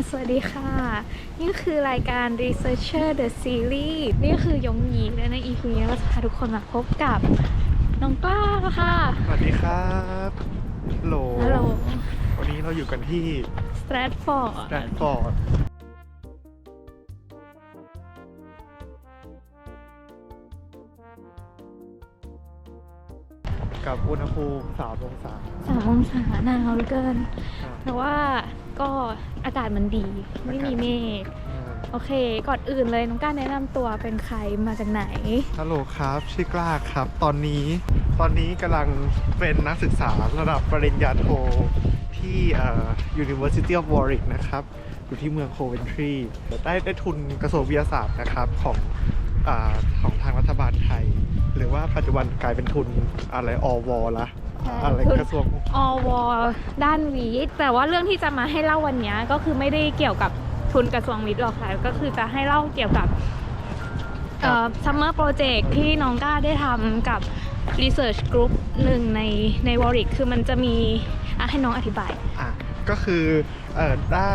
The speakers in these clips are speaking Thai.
สวัสดีค่ะนี่คือรายการ Researcher The Series นี่คือยงหยีและใน EP นี้เราจะพาทุกคนมาพบกับน้องกล้าค่ะสวัสดีครับฮัลโหล ฮัลโหล วันนี้เราอยู่กันที่ Stratford แรดฟอร์ดกับอุณหภูมิ3 องศา 3 องศาหนาวเหลือเกินแต่ว่าก็อากาศมันดีไม่มีเมฆโอเคก่อนอื่นเลยน้องกล้าแนะนำตัวเป็นใครมาจากไหน ฮัลโหลครับชื่อกล้าครับ ตอนนี้กำลังเป็นนักศึกษาระดับปริญญาโทที่University of Warwick นะครับอยู่ที่เมืองโคเวนทรีได้ทุนกระทรวงวิทยาศาสตร์นะครับของทางรัฐบาลไทย หรือว่าปัจจุบันกลายเป็นทุนอะไรอวละอะไรกระทรวงอวด้านวิทย์แต่ว่าเรื่องที่จะมาให้เล่าวันนี้ก็คือไม่ได้เกี่ยวกับทุนกระทรวงวิทย์หรอกค่ะก็คือจะให้เล่าเกี่ยวกับSummer Project ที่น้องก้าได้ทำกับ Research Group หนึ่งใน Warwick คือมันจะมีให้น้องอธิบายก็คือได้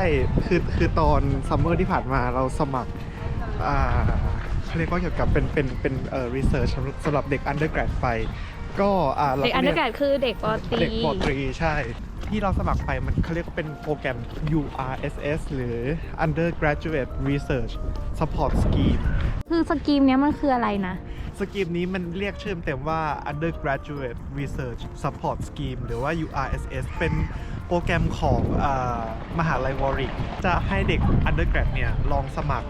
คือตอนซัมเมอร์ที่ผ่านมาเราสมัครเขาเรียกว่าเกี่ยวกับเป็นresearch สำหรับเด็ก undergrad ไปก็เด็ก undergrad คือเด็กป.ตรีใช่ที่เราสมัครไปมันเขาเรียกว่าเป็นโปรแกรม URSS หรือ Undergraduate Research Support Scheme คือสกีมเนี้ยมันคืออะไรนะสกีมนี้มันเรียกชื่อเต็มว่า Undergraduate Research Support Scheme หรือว่า URSS เป็นโปรแกรมของมหาลัย Warwick จะให้เด็ก Undergrad เนี่ยลองสมัคร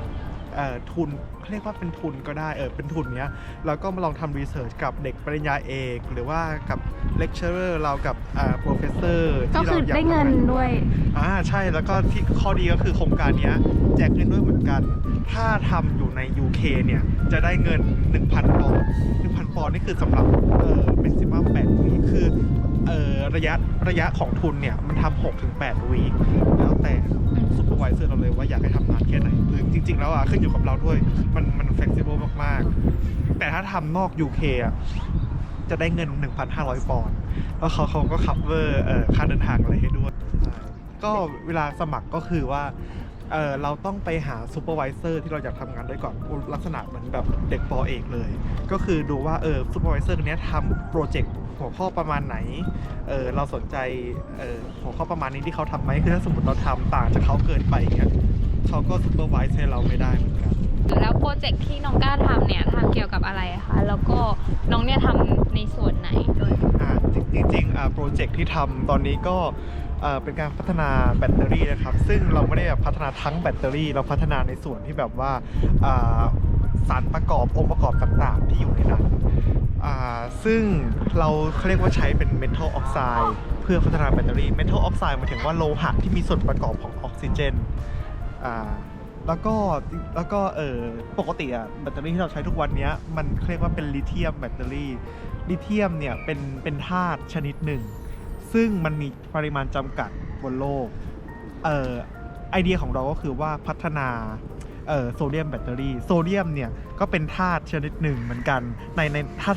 ทุนเรียกว่าเป็นทุนก็ได้เป็นทุนเนี้ยแล้วก็มาลองทำรีเสิร์ชกับเด็กปริญญาเอกหรือว่ากับเลคเชอร์เรากับโปรเฟสเซอร์ก็คือได้เงินด้วยใช่แล้วก็ที่ข้อดีก็คือโครงการนี้แจกเงินด้วยเหมือนกันถ้าทำอยู่ใน UK เนี่ยจะได้เงิน 1,000 ปอนด์ 1,000 ปอนด์นี่คือสำหรับเป็นซิมัม8 วีคคือระยะของทุนเนี่ยมันทำ 6-8 วีคแล้วแต่ซูเปอร์ไวเซอร์เราเลยว่าอยากให้ทำนานแค่ไหนคือจริงๆแล้วขึ้นอยู่กับเราด้วยมันเฟล็กซิเบิลมากๆแต่ถ้าทำนอก UK จะได้เงิน 1,500 ปอนด์แล้วเขาก็คัฟเวอร์ค่าเดินทางอะไรให้ด้วยก็เวลาสมัครก็คือว่าเราต้องไปหาซูเปอร์ไวเซอร์ที่เราอยากทำงานด้วยก่อนลักษณะเหมือนแบบเด็กป.เอกเลยก็คือดูว่าซูเปอร์ไวเซอร์คนนี้ทำโปรเจกต์หัวข้อประมาณไหนเราสนใจหัวข้อประมาณนี้ที่เขาทำไหมคือถ้าสมมติเราทำต่างจากเขาเกินไปเงี้ยเขาก็ซูเปอร์ไวซ์ให้เราไม่ได้เหมือนกันแล้วโปรเจกต์ที่น้องก้าทำเนี่ยทำเกี่ยวกับอะไรคะแล้วก็น้องเนี่ยทำในส่วนไหนด้วยจริงๆโปรเจกต์ที่ทำตอนนี้ก็เป็นการพัฒนาแบตเตอรี่นะครับซึ่งเราไม่ได้พัฒนาทั้งแบตเตอรี่เราพัฒนาในส่วนที่แบบว่าสารประกอบองค์ประกอบต่างๆที่อยู่ในนั้นซึ่งเขาเรียกว่าใช้เป็น Metal Oxide เพื่อพัฒนาแบตเตอรี่ Metal Oxide หมายถึงว่าโลหะที่มีส่วนประกอบของออกซิเจนแล้วก็ปกติแบตเตอรี่ที่เราใช้ทุกวันนี้มันเรียกว่าเป็นลิเธียมแบตเตอรี่ลิเธียมเนี่ยเป็นธาตุชนิดหนึ่งซึ่งมันมีปริมาณจำกัดบนโลกไอเดียของเราก็คือว่าพัฒนาโซเดียมแบตเตอรี่โซเดียมเนี่ยก็เป็นธาตุชนิดหนึ่งเหมือนกันใน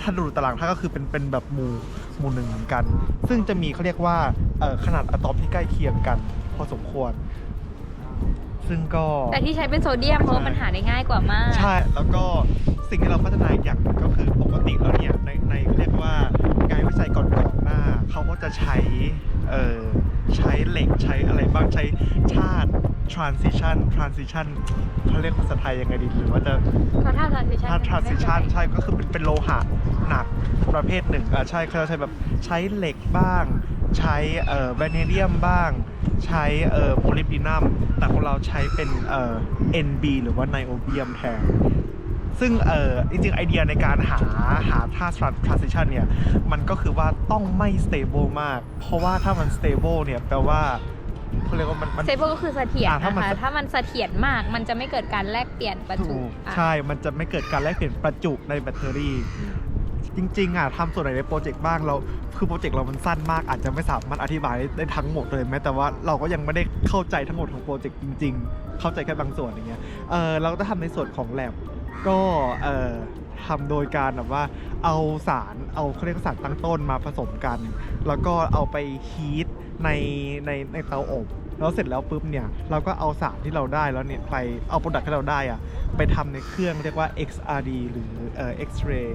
ถ้าดูตารางธาตุก็คือเป็นแบบหมู่หนึ่งเหมือนกันซึ่งจะมีเขาเรียกว่าขนาดอะตอมที่ใกล้เคียงกันพอสมควรซึ่งก็แต่ที่ใช้เป็นโซเดียมเพราะมันหาได้ง่ายกว่ามากใช่แล้วก็สิ่งที่เราพัฒนาอย่างนึงก็คือปกติแล้วเนี่ยในเรียกว่างานวิจัยก่อนหน้าเขาก็จะใช้เหล็กใช้อะไรบ้างใช้ธาตุ transition เขาเรียกภาษาไทยยังไงดีหรือว่าจะธาตุ transition ใช่ก็คือเป็นโลหะหนักประเภทหนึ่งใช่เขาจะใช้แบบใช้เหล็กบ้างใช้แวเนเดียมบ้างใช้โมลิบดีนัมแต่ของเราใช้เป็นNB หรือว่าไนโอเบียมแทนซึ่งจริงๆไอเดียในการหาธาตุ transition เนี่ยมันก็คือว่าต้องไม่ stable มากเพราะว่าถ้ามัน stable เนี่ยแปลว่าเขาเรียกว่ามัน stable ก็คือเสถียรนะคะถ้ามันเสถียรมากมันจะไม่เกิดการแลกเปลี่ยนประจุใช่มันจะไม่เกิดการแลกเปลี่ยนประจุในแบตเตอรี่จริงๆทำส่วนไหนในโปรเจกต์บ้างเราคือโปรเจกต์เรามันสั้นมากอาจจะไม่สามารถอธิบายได้ทั้งหมดเลยแม้แต่ว่าเราก็ยังไม่ได้เข้าใจทั้งหมดของโปรเจกต์จริงๆเข้าใจแค่บางส่วนอย่างเงี้ยเราก็จะทำในส่วนของ lab ก็ทำโดยการแบบว่าเอาเขาเรียกสารตั้งต้นมาผสมกันแล้วก็เอาไปฮีทในเตาอบ แล้วเสร็จแล้วปุ๊บเนี่ยเราก็เอาสารที่เราได้แล้วเนี่ยไปเอาโปรดักต์ที่เราได้อะไปทำในเครื่องเรียกว่า XRD หรือX-ray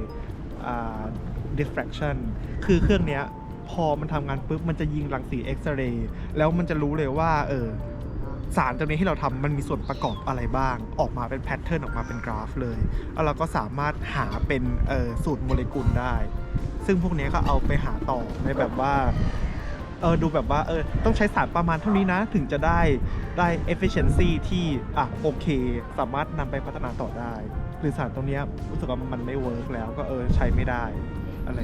diffraction คือเครื่องเนี้ยพอมันทำงานปุ๊บมันจะยิงรังสีเอ็กซเรย์แล้วมันจะรู้เลยว่าสารตัวนี้ที่เราทำมันมีส่วนประกอบอะไรบ้างออกมาเป็นแพทเทิร์นออกมาเป็นกราฟเลยแล้วเราก็สามารถหาเป็นสูตรโมเลกุลได้ซึ่งพวกนี้ก็เอาไปหาต่อในแบบว่าดูแบบว่าต้องใช้สารประมาณเท่านี้นะถึงจะได้ efficiency ที่โอเคสามารถนำไปพัฒนาต่อได้หรือสารตรงนี้รู้สึกว่ามันไม่เวิร์กแล้วก็ใช้ไม่ได้อะไร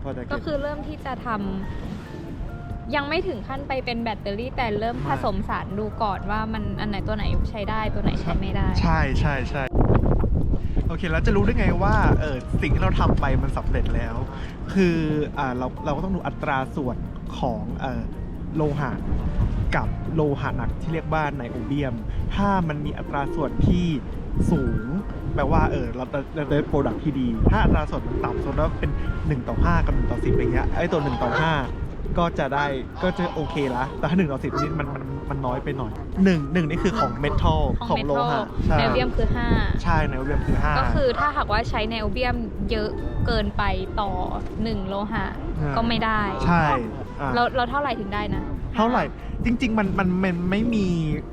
พอจะเก็ต ก็คือเริ่มที่จะทำยังไม่ถึงขั้นไปเป็นแบตเตอรี่แต่เริ่มผสมสารดูก่อนว่ามันอันไหนตัวไหนใช้ได้ตัวไหนใช้ไม่ได้ใช่โอเคแล้วจะรู้ได้ไงว่าสิ่งที่เราทำไปมันสำเร็จแล้วคือเราก็ต้องดูอัตราส่วนของโลหะกับโลหะหนักที่เรียกว่าไนโอเบียมถ้ามันมีอัตราส่วนที่สูงแปลว่าเราได้โปรดักต์ที่ดีถ้าอัตราส่วนมันต่ำสมมติว่าเป็น1:5กับ1:10อย่างเงี้ยไอ้ตัว1:5ก็จะโอเคละแต่ถ้า1:10นี่มันน้อยไปหน่อย1นี่คือของเมทัลของโลหะไนโอเบียมคือ5ใช่ไนโอเบียมคือ5ก็คือถ้าหากว่าใช้ไนโอเบียมเยอะเกินไปต่อ1โลหะก็ไม่ได้ใช่เราเท่าไหร่ถึงได้นะเท่าไหร่จริงๆมันไม่มี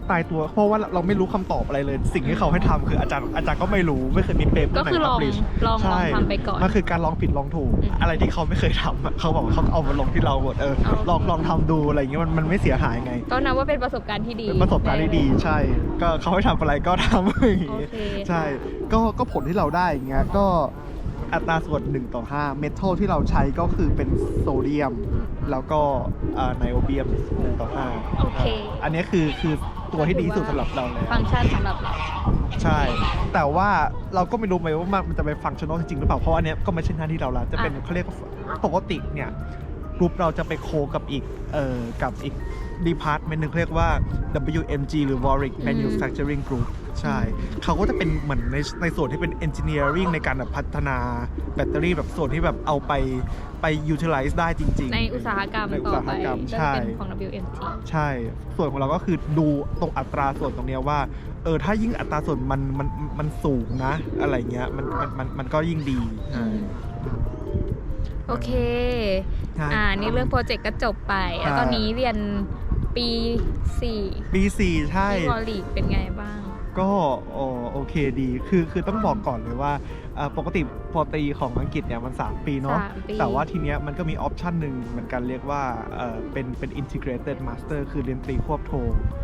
ตายตัวเพราะว่าเราไม่รู้คำตอบอะไรเลยสิ่งที่เขาให้ทำคืออาจารย์ก็ไม่รู้ไม่เคยมีเปเปอร์ไหนพับลิชลองทำไปก่อนมันคือการลองผิดลองถูกอะไรที่เขาไม่เคยทำเขาบอกว่าเขาเอามาลงที่เราหมดลองทำดูอะไรอย่างเงี้ยมันไม่เสียหายไงก็นับว่าเป็นประสบการณ์ที่ดีเป็นประสบการณ์ที่ดีใช่ก็เขาให้ทำอะไรก็ทำอย่างงี้ใช่ก็ผลที่เราได้อย่างเงี้ยก็อัตราส่วน1:5เมทัลที่เราใช้ก็คือเป็นโซเดียมแล้วก็ไนโอเบียม1:5โอเคอันนี้คือตัวที่ดีที่สุดสำหรับเราเลยฟังก์ชันสำหรับเราใช่แต่ว่าเราก็ไม่รู้ไหมว่ามันจะไปฟังก์ชันนอลจริงหรือเปล่าเพราะอันนี้ก็ไม่ใช่หน้าที่เราละจะเป็นเขาเรียกปกติเนี่ยกลุ่มเราจะไปโคกับอีกดีพาร์ตเมนต์นึงเรียกว่า WMG หรือ Warwick Manufacturing Group ใช่เขาก็จะเป็นเหมือนในส่วนที่เป็น engineering ในการแบบพัฒนาแบตเตอรี่แบบส่วนที่แบบเอาไป utilize ได้จริงๆในอุตสาหกรรมต่อไปใช่ของ WMG ใช่ส่วนของเราก็คือดูตรงอัตราส่วนตรงเนี้ยว่าถ้ายิ่งอัตราส่วนมันสูงนะอะไรเงี้ยมันก็ยิ่งดีโอเคนี่เรื่องโปรเจกต์ก็จบไปแล้วตอนนี้เรียนปี4ใช่ที่วอลลีเป็นไงบ้างก็โอเคดีคือต้องบอกก่อนเลยว่าปกติปตรีของอังกฤษเนี่ยมัน3 ปีเนาะแต่ว่าทีเนี้ยมันก็มีออปชันหนึ่งเหมือนกันเรียกว่าเป็น integrated master คือเรียนตรีควบโท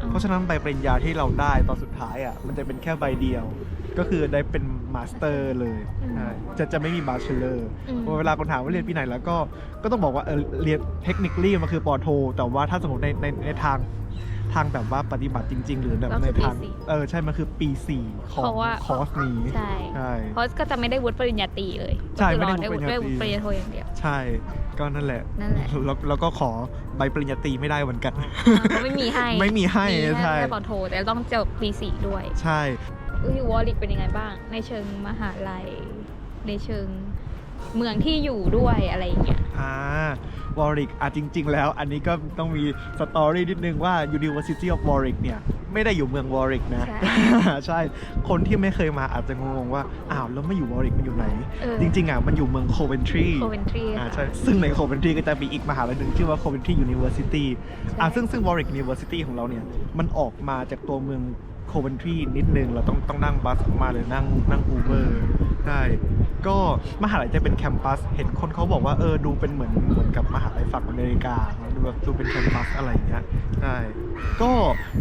เพราะฉะนั้นใบปริญญาที่เราได้ตอนสุดท้ายมันจะเป็นแค่ใบเดียวก็คือได้เป็นมาสเตอร์เลยจะไม่มีบาชเลอร์เวลาคนถามว่าเรียนปีไหนแล้วก็ต้องบอกว่าเรียนเทคนิคลี่มันคือปอโทแต่ว่าถ้าสมมติในทางแบบว่าปฏิบัติจริงๆหรือแบบในทางใช่มันคือปี4ของคอร์สนี้ใช่เพราะก็จะไม่ได้วุฒิปริญญาตรีเลยใช่ไม่ได้วุฒิปริญญาโทอย่างเดียวใช่ก็นั่นแหละแล้วก็ขอใบปริญญาตรีไม่ได้เหมือนกันไม่มีให้ใช่ปอโทแต่ต้องจบปี4ด้วยใช่วอลลิกเป็นยังไงบ้างในเชิงมหาลัยในเชิงเมืองที่อยู่ด้วยอะไรอย่างเงี้ยวอริกจริงๆแล้วอันนี้ก็ต้องมีสตอรี่นิดนึงว่า University of Warwick เนี่ยไม่ได้อยู่เมืองวอริกนะใช่คนที่ไม่เคยมาอาจจะงงว่าแล้วไม่อยู่วอริกมันอยู่ไหนจริงๆมันอยู่เมืองโคเวนทรีใช่ซึ่งในโคเวนทรีก็จะมีอีกมหาลัยหนึ่งชื่อว่า Coventry University ซึ่ง Warwick University ของเราเนี่ยมันออกมาจากตัวเมืองโคเวนทรีนิดนึงเราต้องนั่งบัสออกมาเลยนั่งอูเบอร์ได้ก็มหาลัยจะเป็นแคมปัสเห็นคนเขาบอกว่าดูเป็นเหมือนกับมหาลัยฝั่งอเมริกาดูเป็นแคมปัสอะไรอย่างเงี้ยใช่ก็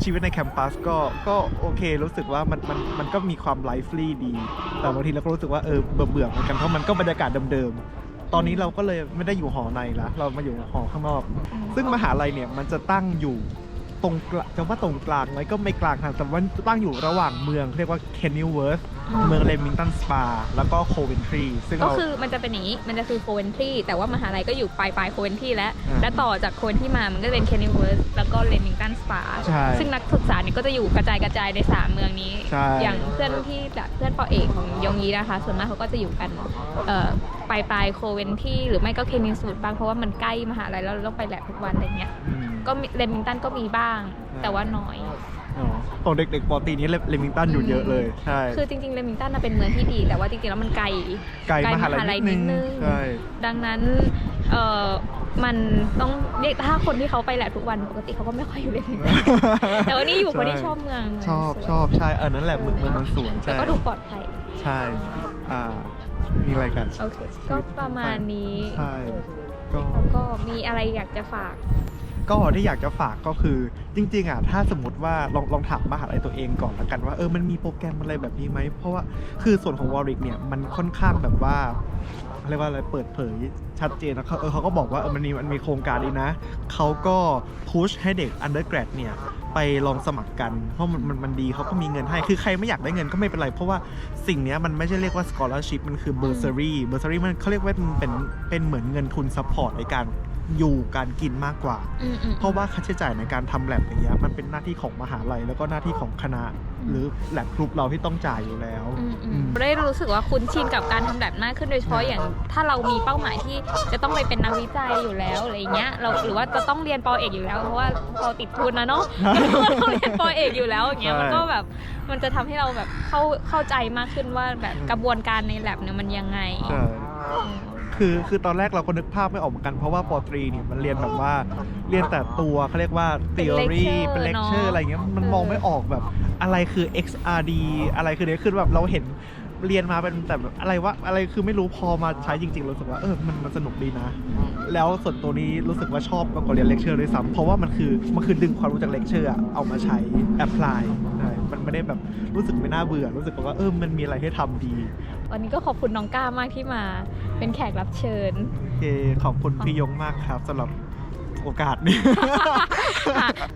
ชีวิตในแคมปัสก็โอเครู้สึกว่ามันก็มีความไลฟ์ลี่ดีแต่บางทีเราก็รู้สึกว่าเบื่อเหมือนกันเพราะมันก็บรรยากาศเดิมๆตอนนี้เราก็เลยไม่ได้อยู่หอในละเรามาอยู่หอข้างนอกซึ่งมหาลัยเนี่ยมันจะตั้งอยู่ตรงจะว่าตรงกลางไหมก็ไม่กลางค่ะแต่ว่าตั้งอยู่ระหว่างเมืองเรียกว่า Kenilworth เมืองเลมิงตันสปาแล้วก็โคเวนทรีซึ่งก็คือมันจะเป็นอย่างนี้มันจะคือโคเวนทรีแต่ว่ามหาลัยก็อยู่ปลายโคเวนทรีและต่อจากโคเวนทรีมามันก็เป็น Kenilworth แล้วก็เลมิงตันสปาซึ่งนักศึกษาเนี่ยก็จะอยู่กระจายใน3เมืองนี้อย่างเพื่อนที่เพื่อนปอเอกของยงยีนะคะส่วนมากเขาก็จะอยู่กันปลายโคเวนทรีหรือไม่ก็เคนิสวูดบ้างเพราะว่ามันใกล้มหาลัยแล้วเราต้องไปแลบทุกวันอะไรเงี้ย ก็เลมิงตันก็มีบ้าง แต่ว่าน้อย อ๋อของเด็กๆปอตีนี้เลมิงตันอยู่เยอะเลยใช่ คือจริงๆเลมิงตันเป็นเมืองที่ดี แต่ว่าจริงๆแล้วมันไกล ไกลมหาลัยนิดนึงใช่ ดังนั้นมันต้องเรียกถ้าคนที่เขาไปแหละทุกวันปกติเขาก็ไม่ค่อยอยู่เลมิงตัน แต่วันนี้อยู่คนที่ชอบเมือง ชอบใช่นั่นแหละเมืองมันสวยใช่ แล้วก็ดูปลอดภัย ใช่มีอะไรกัน โอเคก็ประมาณนี้ ใช่ก็ แล้วก็มีอะไรอยากจะฝาก ก็ที่อยากจะฝากก็คือจริงๆถ้าสมมติว่าลองถามมหาลัยตัวเองก่อนละกันว่ามันมีโปรแกรมอะไรแบบนี้ไหมเพราะว่าคือส่วนของวอริกเนี่ยมันค่อนข้างแบบว่าเรียกว่าอะไรเปิดเผยชัดเจนนะเขาก็บอกว่ามันมีโครงการนี้นะเขาก็พุชให้เด็ก undergrad เนี่ยไปลองสมัครกันเพราะมันดีเขาก็มีเงินให้คือใครไม่อยากได้เงินก็ไม่เป็นไรเพราะว่าสิ่งนี้มันไม่ใช่เรียกว่า scholarship มันคือ bursary มันเขาเรียกว่าเป็นเหมือนเงินทุน support ในการอยู่การกินมากกว่าเพราะว่าค่าใช้จ่ายในการทำแลบอย่างเงี้ยมันเป็นหน้าที่ของมหาลัยแล้วก็หน้าที่ของคณะหรือแลบกรุ๊ปเราที่ต้องจ่ายอยู่แล้วได้รู้สึกว่าคุ้นชินกับการทำแลบมากขึ้นโดยเฉพาะอย่างถ้าเรามีเป้าหมายที่จะต้องไปเป็นนักวิจัยอยู่แล้วอะไรเงี้ยหรือว่าจะต้องเรียนปอเอกอยู่แล้วเพราะว่าเราติดทุนนะเนาะเราเรียนปอเอกอยู่แล้วอย่างเงี้ยมันก็แบบมันจะทำให้เราแบบเข้าใจมากขึ้นว่าแบบกระบวนการในแลบเนี่ยมันยังไงคือตอนแรกเราก็นึกภาพไม่ออกเหมือนกันเพราะว่าปอตรีเนี่ยมันเรียนแบบว่าเรียนแต่ตัวเขาเรียกว่า theory เป็น lecture อะไรเงี้ยมันมองไม่ออกแบบอะไรคือ XRD อะไรคือเนี่ยคือแบบเราเห็นเรียนมาเป็นแต่แบบอะไรวะอะไรคือไม่รู้พอมาใช้จริงๆรู้สึกว่ามันสนุกดีนะแล้วส่วนตัวนี้รู้สึกว่าชอบมากกว่าเรียน lecture ด้วยซ้ำเพราะว่ามันคือดึงความรู้จาก lecture เอามาใช้ apply ใช่มันไม่ได้แบบรู้สึกไม่น่าเบื่อรู้สึกว่ามันมีอะไรให้ทำดีวันนี้ก็ขอบคุณน้องก้ามากที่มาเป็นแขกรับเชิญขอบคุณพี่ยงมากครับสำหรับโอกาสนี้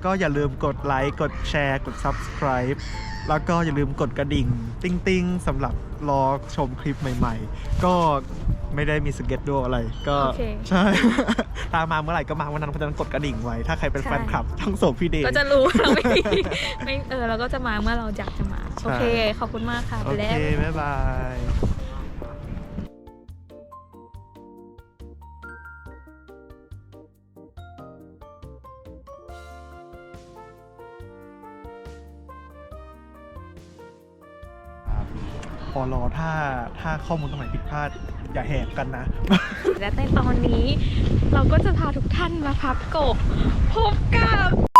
ก็อย่าลืมกดไลค์กดแชร์กด subscribe แล้วก็อย่าลืมกดกระดิ่งติ้งๆสำหรับรอชมคลิปใหม่ๆก็ไม่ได้มีสเก็ตด้วยอะไรก็ใช่ ตามมาเมื่อไหร่ก็มาวันนั้นเพราะฉะนั้นกดกระดิ่งไว้ถ้าใครเป็นแฟนคลับช่องโสพี่เดย์ก็จะรู้เราไม่เราก็จะมาเมื่อเราอยากจะมาโอเคขอบคุณมากค่ะโอเคบ๊ายบายพอรอถ้าข้อมูลตรงไหนผิดพลาดอย่าแหกกันนะและในตอนนี้เราก็จะพาทุกท่านมาพับกบพบกับ